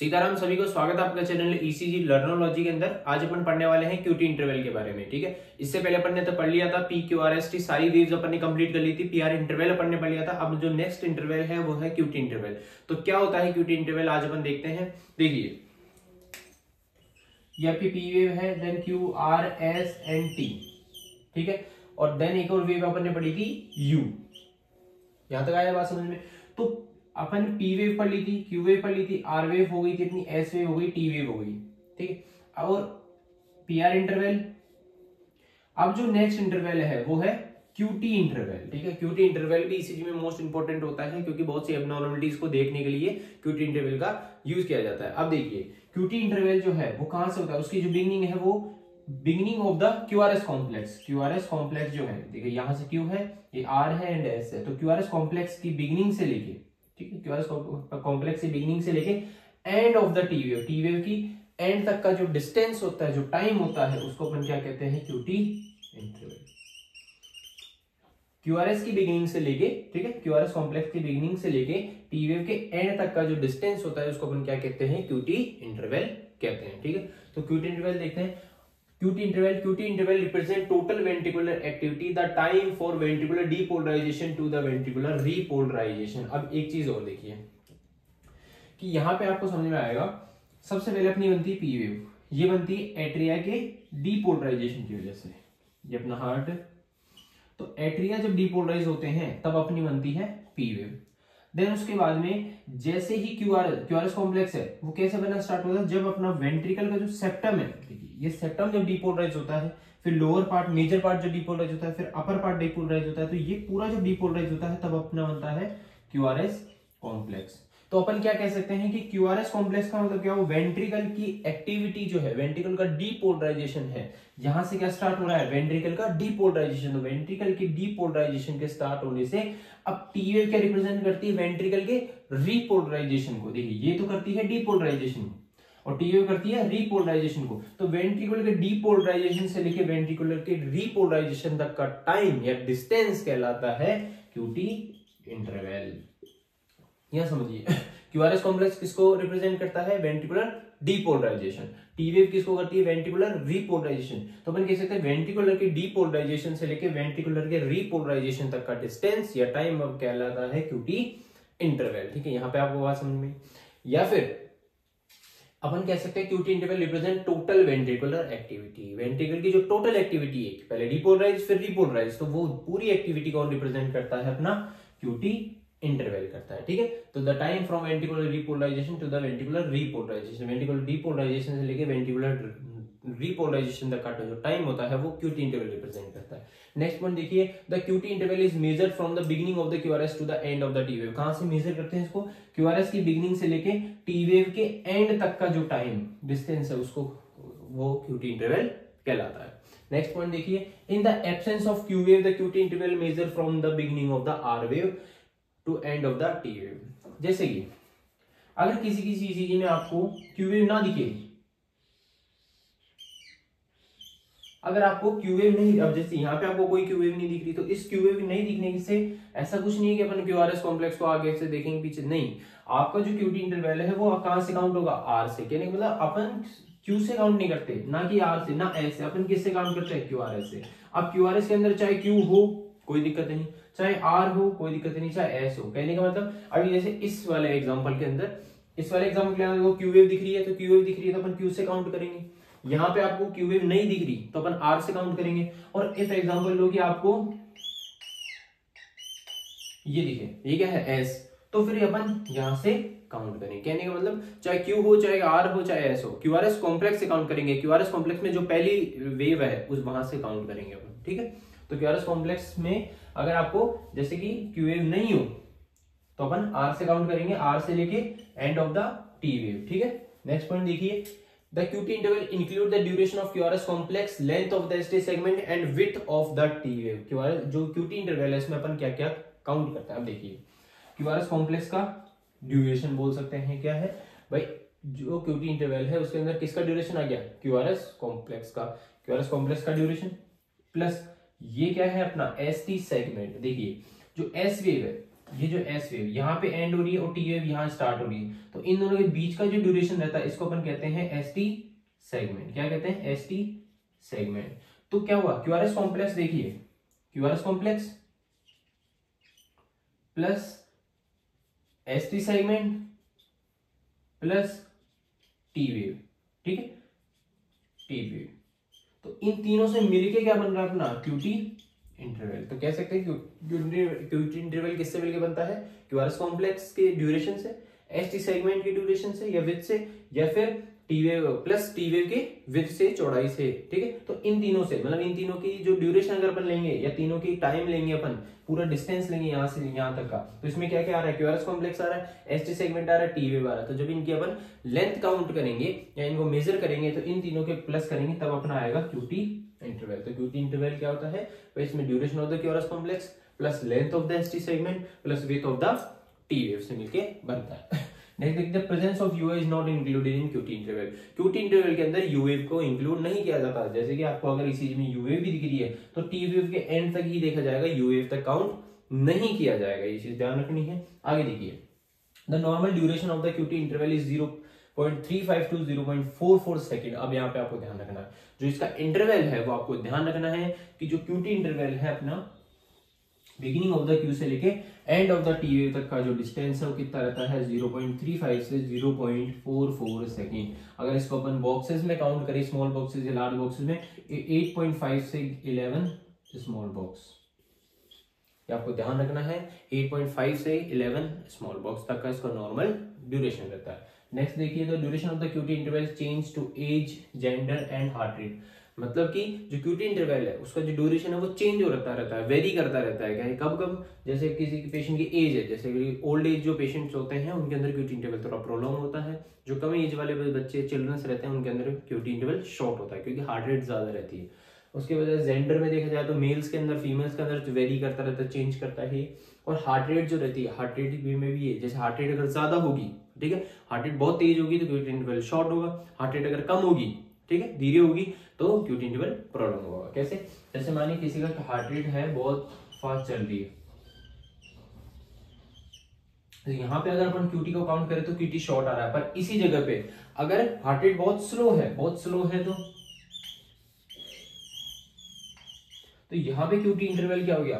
सीताराम, सभी को स्वागत है आपका चैनल ईसीजी लर्नोलॉजी के अंदर। आज अपन पढ़ने वाले हैं क्यूटी इंटरवल के बारे में। ठीक है, इससे पहले अपन ने तो पढ़ लिया था P Q R S T, सारी वेव्स अपन ने कंप्लीट कर ली थी। पी आर इंटरवल अपन ने पढ़ लिया था। अब जो नेक्स्ट इंटरवल है वो है क्यूटी इंटरवल। तो क्या होता है क्यूटी इंटरवल, आज अपन देखते हैं। देखिए, ये आपकी पी वेव है, then Q R S and T, ठीक है, और देन एक और वेव अपन ने पढ़ी थी यू। यहां तक आया बात समझ में? तो अपन पी वेव पढ़ ली थी, क्यू वेव पढ़ ली थी, आर वेव हो गई थी अपनी, एस वेव हो गई, टी वेव हो गई। ठीक है, और पी आर इंटरवल। अब जो नेक्स्ट इंटरवल है वो है क्यूटी इंटरवल। ठीक है, क्यूटी इंटरवल भी ईसीजी में मोस्ट इंपोर्टेंट होता है, क्योंकि बहुत सी एबनॉर्मलिटीज को देखने के लिए क्यूटी इंटरवल का यूज किया जाता है। अब देखिए, क्यूटी इंटरवल जो है वो कहां से होता है, उसकी जो बिगिनिंग है वो beginning of the QRS complex. QRS complex जो है, देखिए यहां से क्यू है, ये आर है एंड एस है, तो क्यूआरएस कॉम्प्लेक्स की बिगिनिंग से लेके, ठीक है, क्यूआरएस कॉम्प्लेक्स की बिगिनिंग से लेके and of the T wave, T wave की एंड तक का जो डिस्टेंस होता है, जो टाइम होता है, उसको अपन क्या कहते हैं, क्यूटी इंटरवल। क्यूआरएस की बिगिनिंग से लेके, ठीक है, क्यूआरएस कॉम्प्लेक्स की बिगिनिंग से लेके टी वेव के एंड तक का जो डिस्टेंस होता है, उसको अपन क्या कहते हैं, क्यूटी इंटरवल कहते हैं। ठीक है, तो क्यूटी इंटरवल देखते हैं। QT interval represent total ventricular activity, the time for ventricular depolarization to the ventricular repolarization। अब एक चीज और देखिए कि यहां पे आपको समझ में आएगा। सबसे पहले अपनी बनती है पी वेव, ये बनती है एट्रिया के डीपोलराइजेशन की वजह से। ये अपना हार्ट, तो एट्रिया जब डीपोलराइज होते हैं तब अपनी बनती है पी वेव। देन उसके बाद में जैसे ही क्यूआरएस कॉम्प्लेक्स है वो कैसे बनना स्टार्ट होता है, जब अपना वेंट्रिकल का जो सेप्टम है, देखिए ये सेप्टम जब डीपोलराइज होता है, फिर लोअर पार्ट, मेजर पार्ट जब डीपोलराइज होता है, फिर अपर पार्ट डीपोलराइज होता है, तो ये पूरा जब डीपोलराइज होता है तब अपना बनता है क्यूआरएस कॉम्प्लेक्स। तो अपन क्या कह सकते हैं कि क्यूआरएस कॉम्प्लेक्स का मतलब क्या हो, वेंट्रिकल की एक्टिविटी जो है, वेंट्रिकल का डीपोलराइजेशन है, यहां से क्या स्टार्ट हो रहा है, वेंट्रिकल का डीपोलराइजेशन। तो वेंट्रिकल की डीपोलराइजेशन के स्टार्ट होने से अब टी वेव क्या रिप्रेजेंट करती है, वेंट्रिकल के रीपोलराइजेशन को। देखिए ये तो करती है डीपोलराइजेशन और टी वेव करती है रीपोलराइजेशन को। तो वेंट्रिकुलर के डीपोलराइजेशन से लेके वेंट्रिकुलर के रीपोलराइजेशन तक का टाइम या डिस्टेंस कहलाता है क्यूटी इंटरवल। यह समझिए, क्यूआरएस कॉम्प्लेक्स किसको रिप्रेजेंट करता है, वेंट्रिकुलर डीपोलराइजेशन। टी वेव किसको करती है, वेंट्रिकुलर रीपोलराइजेशन। तो अपन कह सकते हैं वेंट्रिकुलर के डीपोलराइजेशन से लेके वेंट्रिकुलर के रीपोलराइजेशन तक का डिस्टेंस या टाइम अब कहलाता है क्यूटी इंटरवल। ठीक है, यहां पे आपको बात समझ में। या फिर अपन कह सकते हैं QT interval represent total ventricular activity. Ventricle की जो टोटल एक्टिविटी है, पहले डीपोलराइज फिर रीपोलराइज, तो वो पूरी एक्टिविटी कौन रिप्रेजेंट करता है, अपना क्यूटी इंटरवल करता है। ठीक है, तो the time from ventricular depolarization to the ventricular repolarization, ventricular depolarization से लेके वेंट्रिकुलर रीपोलराइजेशन तक का जो टाइम होता है वो क्यूटी इंटरवल रिप्रेजेंट करता है। नेक्स्ट पॉइंट देखिए, the QT interval is measured from the beginning of the QRS to the end of the T wave. कहां से मेजर करते हैं इसको, क्यूआरएस की बिगिनिंग से लेके टी वेव के एंड तक का जो टाइम डिस्टेंस है उसको वो क्यूटी इंटरवल कहलाता है। नेक्स्ट पॉइंट देखिए, in the absence of Q wave the QT interval measure from the beginning of the R wave to end of the T wave. जैसे कि अगर किसी चीज में आपको क्यू वेव ना दिखे, अगर आपको क्यू वेव नहीं, अब जैसे यहाँ पे आपको कोई क्यू वेव नहीं दिख रही, तो इस क्यू वेव नहीं दिखने से ऐसा कुछ नहीं है कि अपन क्यूआरएस कॉम्प्लेक्स को आगे से देखेंगे पीछे, नहीं। आपका जो क्यूटी इंटरवल है वो कहां से काउंट होगा, आर से। कहने का मतलब अपन क्यू से काउंट नहीं करते, ना कि आर से ना एस से, अपन किससे काउंट करते हैं, क्यूआरएस से। अब क्यूआरएस के अंदर चाहे क्यू हो कोई दिक्कत नहीं, चाहे आर हो कोई दिक्कत नहीं, चाहे एस हो। कहने का मतलब अभी जैसे इस वाले एग्जांपल के अंदर, इस वाले एग्जांपल के अंदर क्यू वेव दिख रही है, तो क्यू वेव दिख रही है तो अपन क्यू से काउंट करेंगे। यहां पे आपको क्यू वेव नहीं दिख रही तो अपन आर से काउंट करेंगे। और इफ एग्जांपल लो कि आपको ये दिखे, ये क्या है, एस, तो फिर अपन यहां से काउंट करेंगे। कहने का मतलब चाहे क्यू हो, चाहे आर हो, चाहे एस हो, क्यूआरएस कॉम्प्लेक्स से काउंट करेंगे। क्यूआरएस कॉम्प्लेक्स में जो पहली वेव है उस वहां से काउंट करेंगे अपन। ठीक है, तो क्यूआरएस कॉम्प्लेक्स में अगर आपको जैसे कि क्यू वेव नहीं हो तो अपन आर से काउंट करेंगे, आर से लेके and of the T wave. ठीक है, नेक्स्ट पॉइंट देखिए, the QT interval include the duration of QRS complex, length of the ST segment and width of the T wave। QRS जो QT interval है इसमें अपन क्या क्या काउंट करते हैं। अब देखिए, QRS कॉम्प्लेक्स का ड्यूरेशन बोल सकते हैं, क्या है भाई, जो QT इंटरवल है उसके अंदर किसका ड्यूरेशन आ गया, QRS कॉम्प्लेक्स का, QRS कॉम्प्लेक्स का ड्यूरेशन प्लस ये क्या है अपना ST सेगमेंट। देखिए जो S वेव है ये जो एस वेव यहाँ पे एंड हो रही है और टी वेव यहाँ स्टार्ट हो रही है, तो इन दोनों के बीच का जो ड्यूरेशन रहता है इसको अपन कहते हैं एस टी सेगमेंट। क्या कहते हैं? S T segment. तो क्या हुआ, क्यूआरएस कॉम्प्लेक्स देखिए, QRS complex plus S T segment plus T wave, ठीक है, टी वेव। तो इन तीनों से मिलके क्या बन रहा है अपना क्यूटी इंटरवल। तो कह सकते हैं क्यूटी इंटरवल किससे मिलके बनता है? क्यूआरएस कॉम्प्लेक्स के ड्यूरेशन से, एसटी सेगमेंट की ड्यूरेशन से या विड्थ से, या फिर T wave plus T wave के विड्थ से, चौड़ाई से, ठीक है। तो इन तीनों से, मतलब इन तीनों की जो ड्यूरेशन अगर अपन लेंगे या तीनों की टाइम लेंगे, अपन पूरा डिस्टेंस लेंगे यहाँ से यहाँ तक का, तो इसमें क्या क्या आ रहा है? क्यूआरएस कॉम्प्लेक्स आ रहा है, एसटी सेगमेंट आ रहा है, टी वेव आ रहा है। तो जब इनकी अपन लेंथ काउंट करेंगे या इनको मेजर करेंगे तो इन तीनों के प्लस करेंगे तब अपना आएगा क्यूटी इंटरवल। तो क्यूटी इंटरवल क्या होता है? तो इसमें duration of the QRS complex plus length of the ST segment plus width of the T wave से मिलके बनता है। Next, the presence of U is not included in QT interval. QT interval के अंदर यूवेव को इंक्लूड नहीं किया जाता। जैसे कि आपको अगर इस चीज में यूवेव भी दिख रही है तो टी वेव के एंड तक ही देखा जाएगा, यूवेव तक काउंट नहीं किया जाएगा। ये चीज ध्यान रखनी है। आगे देखिए, the normal duration of the QT interval is 0.35 to 0.44 second. अब यहाँ पे आपको ध्यान रखना है, जो इसका इंटरवल है वो आपको ध्यान रखना है कि जो क्यूटी इंटरवल है अपना बिगिनिंग ऑफ द क्यू से लेके and of the T wave तक का जो डिस्टेंस है वो कितना रहता है? 0.35 से 0.44 सेकेंड। अगर इसको अपन बॉक्सेस में काउंट करें, स्मॉल बॉक्सेस या लार्ज बॉक्सेस में, 8.5 से 11 स्मॉल बॉक्स, आपको ध्यान रखना है। 8.5 से 11 स्मॉल बॉक्स तक का इसका नॉर्मल ड्यूरेशन रहता है। नेक्स्ट देखिए, the duration of the QT interval change to age, gender and heart rate. मतलब कि जो क्यूटी इंटरवल है उसका जो ड्यूरेशन है वो चेंज होता रहता है, वेरी करता रहता है। क्या है? कब कब? जैसे किसी पेशेंट की एज है, जैसे ओल्ड एज जो पेशेंट्स होते हैं उनके अंदर क्यूटी इंटरवल थोड़ा प्रोलॉन्ग होता है। जो कम एज वाले बच्चे, चिल्ड्रंस रहते हैं, उनके अंदर क्यूटी इंटरवल शॉर्ट होता है क्योंकि हार्ट रेट ज्यादा रहती है। उसके वजह से जेंडर में देखा जाए तो मेल्स के अंदर, फीमेल्स के अंदर वेरी करता रहता है, चेंज करता है। और हार्ट रेट जो रहती है, हार्ट रेट में भी है, जैसे हार्ट रेट अगर ज्यादा होगी, ठीक है, हार्ट रेट बहुत तेज होगी तो क्यूटी इंटरवल शॉर्ट होगा। हार्ट रेट अगर कम होगी, ठीक है, धीरे होगी, तो क्यूटी इंटरवल प्रॉब्लम होगा। कैसे? जैसे मानिए किसी का हार्ट रेट है बहुत फास्ट चल रही है, तो यहाँ पे अगर अपन क्यूटी को काउंट करें तो क्यूटी शॉर्ट आ रहा है। पर इसी जगह पे अगर हार्ट रेट बहुत स्लो है, बहुत स्लो है, तो यहाँ पे क्यूटी इंटरवल क्या हो गया?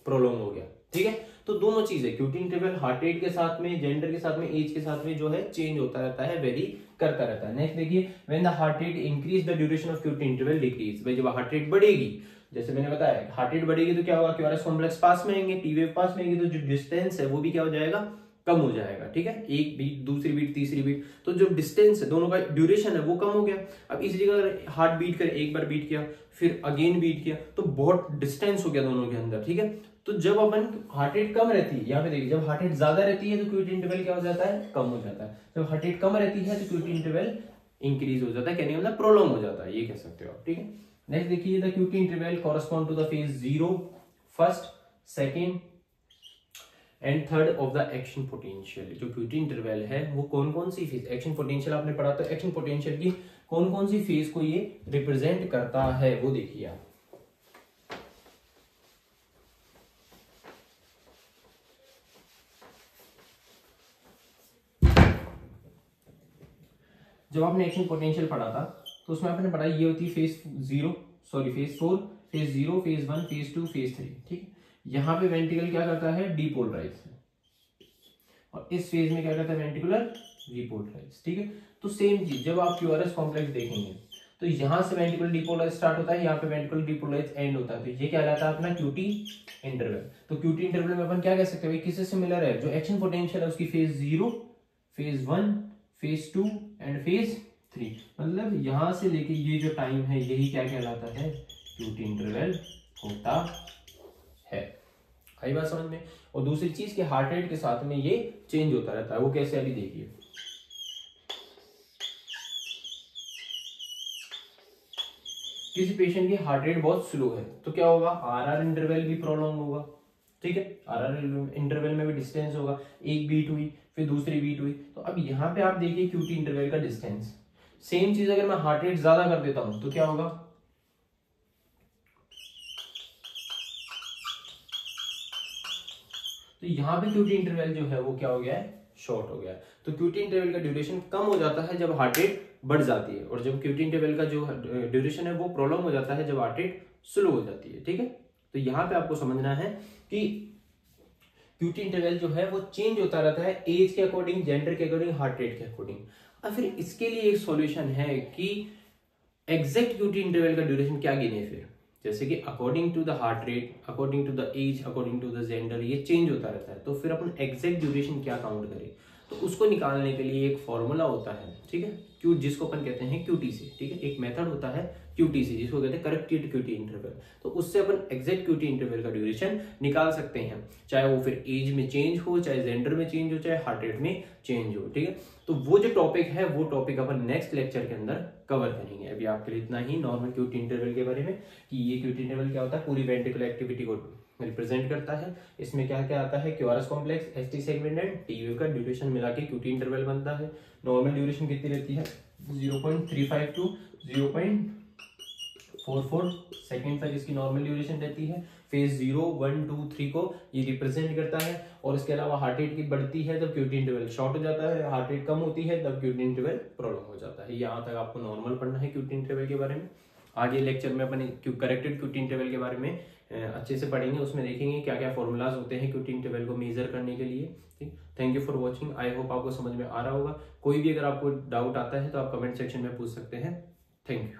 प्रोलॉन्ग हो गया। ठीक है, तो दोनों चीजें, क्यूटी इंटरवल हार्ट रेट के साथ में, जेंडर के साथ में, एज के साथ में जो है चेंज होता रहता है, वेरी करता रहता है। नेक्स्ट देखिए, when the heart rate increase the duration of QT interval decrease. भाई जब हार्ट रेट बढ़ेगी, जैसे मैंने बताया, हार्ट रेट बढ़ेगी तो क्या होगा? क्यूआरएस कॉम्प्लेक्स पास में आएंगे, टी वेव पास में आएंगे, तो जो डिस्टेंस है वो भी क्या हो जाएगा? कम हो जाएगा। ठीक है, एक बीट, दूसरी बीट, तीसरी बीट, तो जो डिस्टेंस है दोनों का ड्यूरेशन है वो कम हो गया। अब इस जगह अगर हार्ट बीट करे, एक बार बीट किया फिर अगेन बीट किया, तो बहुत डिस्टेंस हो गया दोनों के अंदर। ठीक है, तो जब अपन हार्ट रेट कम रहती है, यहाँ पे देखिए, जब हार्ट रेट ज्यादा रहती है तो क्यूटी इंटरवल क्या हो जाता है? कम हो जाता है। जब हार्ट रेट कम रहती है तो क्यूटी इंटरवल इंक्रीज हो जाता है, कहने मतलब प्रोलॉन्ग हो जाता है, ये कह सकते हो आप। ठीक है, नेक्स्ट देखिए, the QT interval correspond to the phase 0, first, second and third of the action potential. जो क्यूटी इंटरवल है वो कौन कौन सी फेज, एक्शन पोटेंशियल आपने पढ़ा, तो एक्शन पोटेंशियल की कौन कौन सी फेज को ये रिप्रेजेंट करता है वो देखिए आप। जब आपने एक्शन पोटेंशियल पढ़ा था तो उसमें आपने पढ़ा ये होती है phase 0, sorry phase 4, phase 0, phase 1, phase 2, phase 3। ठीक है, यहाँ पे वेंट्रिकल क्या करता है? डीपोलराइज, और इस फेज में क्या करता है? Ventricular repolarise. ठीक है, तो सेम चीज जब आप क्यूआरएस कॉम्प्लेक्स देखेंगे तो यहां से वेंट्रिकुलर डिपोलराइज स्टार्ट होता है, यहाँ पे वेंट्रिकुलर डिपोलराइज एंड होता है, तो ये क्या कहलाता है? अपना क्यूटी इंटरवल। तो क्यूटी इंटरवल में अपन क्या कह सकते हैं? किससे सिमिलर है? जो एक्शन पोटेंशियल है उसकी phase 0, phase 1, phase 2 and phase 3। मतलब यहां से लेके ये जो टाइम है यही क्या कहलाता है? क्यूटी इंटरवल होता है। आई बात समझ में? और दूसरी चीज के हार्ट रेट के साथ में ये चेंज होता रहता है। वो कैसे? अभी देखिए, किसी पेशेंट की हार्ट रेट बहुत स्लो है तो क्या होगा? आरआर इंटरवल भी प्रोलॉन्ग होगा। ठीक है, आरआर इंटरवल में भी डिस्टेंस होगा, एक बीट हुई फिर दूसरी बीट हुई। तो अब यहाँ पे आप देखिए क्यूटी इंटरवल का डिस्टेंस, सेम चीज अगर मैं हार्ट रेट ज्यादा कर देता हूं तो क्या होगा? तो यहाँ पे क्यूटी इंटरवल जो है वो क्या हो गया है, शॉर्ट हो गया है। तो क्यूटी इंटरवल का ड्यूरेशन कम हो जाता है जब हार्ट रेट बढ़ जाती है, और जब क्यूटी इंटरवल का जो ड्यूरेशन है वो प्रोलॉन्ग हो जाता है जब हार्ट रेट स्लो हो जाती है। ठीक है, तो यहाँ पे आपको समझना है कि क्यूटी इंटरवल जो है वो चेंज होता रहता है एज के अकॉर्डिंग, जेंडर के अकॉर्डिंग, हार्ट रेट के अकॉर्डिंग। और फिर इसके लिए एक सॉल्यूशन है कि एग्जैक्ट क्यूटी इंटरवल का ड्यूरेशन क्या गिने, फिर जैसे कि according to the heart rate, according to the age, according to the gender, ये चेंज होता रहता है। तो फिर अपन एग्जैक्ट ड्यूरेशन क्या काउंट करें, तो उसको निकालने के लिए एक फॉर्मूला होता है, ठीक है, क्यू, जिसको अपन कहते हैं QTC। ठीक है, एक मेथड होता है QTC जिसको कहते हैं करेक्टेड क्यूटी इंटरवल। तो उससे अपन एग्जैक्ट क्यूटी इंटरवल का ड्यूरेशन निकाल सकते हैं, चाहे वो फिर एज में चेंज हो, चाहे जेंडर में चेंज हो, चाहे हार्ट रेट में चेंज हो। ठीक है, तो वो जो टॉपिक है वो टॉपिक अपन नेक्स्ट लेक्चर के अंदर कवर करेंगे। अभी आपके लिए इतना ही नॉर्मल क्यूटी इंटरवल के बारे में कि ये क्यूटी इंटरवल क्या होता है, पूरी वेंट्रिकुलर एक्टिविटी को रिप्रेजेंट करता है। इसमें क्या क्या आता है, QRS complex, ST segment and T wave का ड्यूरेशन मिला के क्यूटी इंटरवल बनता है। नॉर्मल ड्यूरेशन कितनी रहती है, 0.35 टू 0.44 सेकेंड तक इसकी नॉर्मल ड्यूरेशन रहती है। फेज 0, 1, 2, 3 को ये रिप्रेजेंट करता है। और इसके अलावा हार्ट रेट की बढ़ती है तब क्यूटी इंटरवल शॉर्ट हो जाता है, हार्ट रेट कम होती है तब क्यूटी इंटरवल प्रोलॉन्ग हो जाता है। यहाँ तक आपको नॉर्मल पढ़ना है क्यूटी इंटरवल के बारे में। आगे लेक्चर में अपन करेक्टेड क्यूटी इंटरवल के बारे में अच्छे से पढ़ेंगे, उसमें देखेंगे क्या क्या फॉर्मूलाज होते हैं क्यूटी इंटरवल को मेजर करने के लिए। ठीक, thank you for watching. I hope आपको समझ में आ रहा होगा। कोई भी अगर आपको डाउट आता है तो आप कमेंट सेक्शन में पूछ सकते हैं। Thank you.